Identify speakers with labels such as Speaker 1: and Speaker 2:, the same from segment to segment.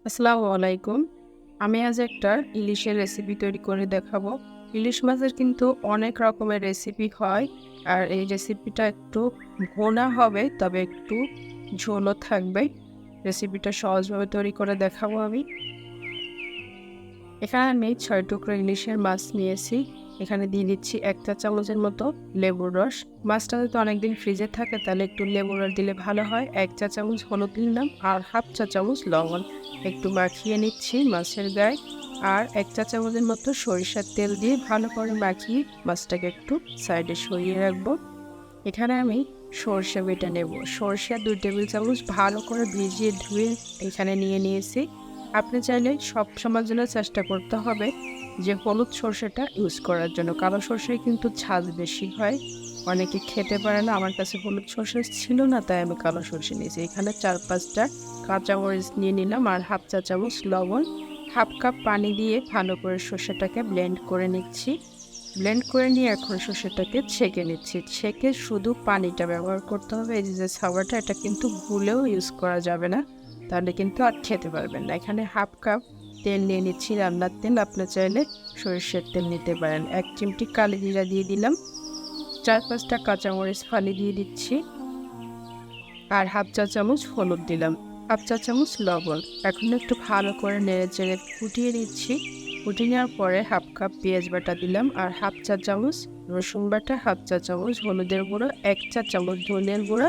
Speaker 1: আসসালামু আলাইকুম। আমি আজ একটা ইলিশের রেসিপি তৈরি করে দেখাবো। ইলিশ মাছের কিন্তু অনেক রকমের রেসিপি হয়। আর এই রেসিপিটা একটু ভুনা হবে, তবে একটু ঝোলও থাকবে। রেসিপিটা সহজভাবে তৈরি করে দেখাবো আমি। এখানে আমি ৬ টুকরো ইলিশের মাছ নিয়েছি। এখানে দিয়ে দিচ্ছি ১ চা চামচের মতো লেবুর রস। মাছটা যদি অনেকদিন ফ্রিজে থাকে তাহলে একটু লেবুর রস দিলে ভালো হয়। ১ চা চামচ হলুদ দিলাম আর হাফ চা চামচ লবণ। একটু মাখিয়ে নিচ্ছি মাছের গায়ে। আর ১ চা চামচের মতো সরিষার তেল দিয়ে ভালো করে মাখিয়ে মাছটাকে একটু সাইডে সরিয়ে রাখবো। এখানে আমি সরষে বেটে নেব। সরষে ২ টেবিল চামচ ভালো করে ভিজিয়ে ধুয়ে এখানে নিয়ে নিয়েছি। আপনি চাইলে সব সময়ের জন্য চেষ্টা করতে হবে যে হলুদ সরষেটা ইউজ করার জন্য। কালো সরষেয় কিন্তু ঝাল বেশি হয়, অনেকে খেতে পারে না। আমার কাছে হলুদ সরষে ছিল না, তাই আমি কালো সরষে নিয়েছি। এখানে ৪-৫টা কাঁচামরিচ নিয়ে নিলাম আর হাফ চা চামচ লবণ। হাফ কাপ পানি দিয়ে ভালো করে সরষেটাকে ব্লেন্ড করে নিচ্ছি। ব্লেন্ড করে নিয়ে এখন সরষেটাকে ছেঁকে নিচ্ছি। ছেঁকে শুধু পানিটা ব্যবহার করতে হবে। এই যে ছাবাটা, এটা কিন্তু ভুলেও ইউজ করা যাবে না, তাহলে কিন্তু আর খেতে পারবেন না। এখানে হাফ কাপ তেল নিয়ে নিচ্ছি, রান্নার তেল। আপনি চাইলে সরিষার তেল নিতে পারেন। ১ চিমটি কালি জিরা দিয়ে দিলাম। ৪-৫টা কাঁচামরিচ ফালি দিয়ে দিচ্ছি। আর হাফ চা চামচ হলুদ দিলাম, হাফ চা চামচ লবণ। এখন একটু ভালো করে নেড়ে চেড়ে ফুটিয়ে নিচ্ছি। ফুটিয়ে নেওয়ার পরে হাফ কাপ পেঁয়াজ বাটা দিলাম আর হাফ চা চামচ রসুন বাটা, হাফ চা চামচ হলুদের গুঁড়ো, ১ চা চামচ ধনিয়ার গুঁড়া,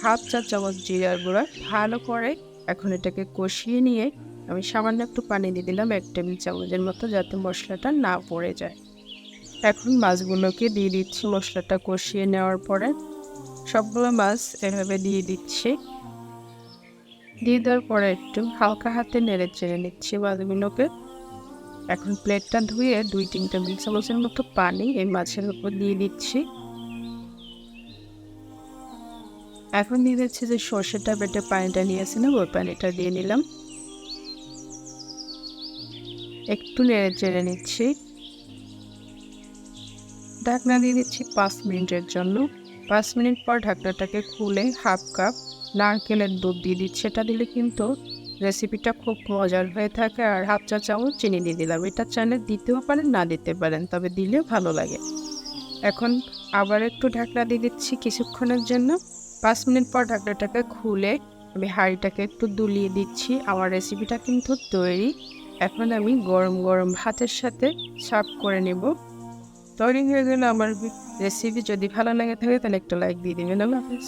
Speaker 1: হাফ চা চামচ জিরার গুঁড়া। ভালো করে এখন এটাকে কষিয়ে নিয়ে আমি সামান্য একটু পানি দিয়ে দিলাম ১ টেবিল চামচের মতো, যাতে মশলাটা না পড়ে যায়। এখন মাছগুলোকে দিয়ে দিচ্ছি। মশলাটা কষিয়ে নেওয়ার পরে সবগুলো মাছ এভাবে দিয়ে দিচ্ছি। দিয়ে দেওয়ার পরে একটু হালকা হাতে নেড়ে চেড়ে নিচ্ছি মাছগুলোকে। এখন প্লেটটা ধুয়ে ২-৩ টেবিল চামচের মতো পানি এই মাছের উপর দিয়ে দিচ্ছি। এখন দিয়ে দিচ্ছি যে সর্ষেটা বেটে পানিটা নিয়েছিলাম, ওই পানিটা দিয়ে নিলাম। একটু নেড়ে চেড়ে নিচ্ছি। ঢাকনা দিয়ে দিচ্ছি ৫ মিনিটের জন্য। ৫ মিনিট পর ঢাকনাটাকে খুলে হাফ কাপ নারকেলের দুধ দিয়ে দিচ্ছি। এটা দিলে কিন্তু রেসিপিটা খুব মজার হয়ে থাকে। আর হাফ চা চামচ চিনি দিয়ে দিলাম। এটা চাইলে দিতেও পারেন, না দিতে পারেন, তবে দিলে ভালো লাগে। এখন আবার একটু ঢাকনা দিয়ে দিচ্ছি কিছুক্ষণের জন্য। ৫ মিনিট পর ঢাকনাটাকে খুলে আমি হাঁড়িটাকে একটু দুলিয়ে দিচ্ছি। আমার রেসিপিটা কিন্তু তৈরি। এখন আমি গরম গরম ভাতের সাথে সার্ভ করে নেব। তৈরি হয়ে গেলে আমার রেসিপি। যদি ভালো লাগে থাকে তাহলে একটা লাইক দিয়ে দিবেন। আল্লাহ হাফেজ।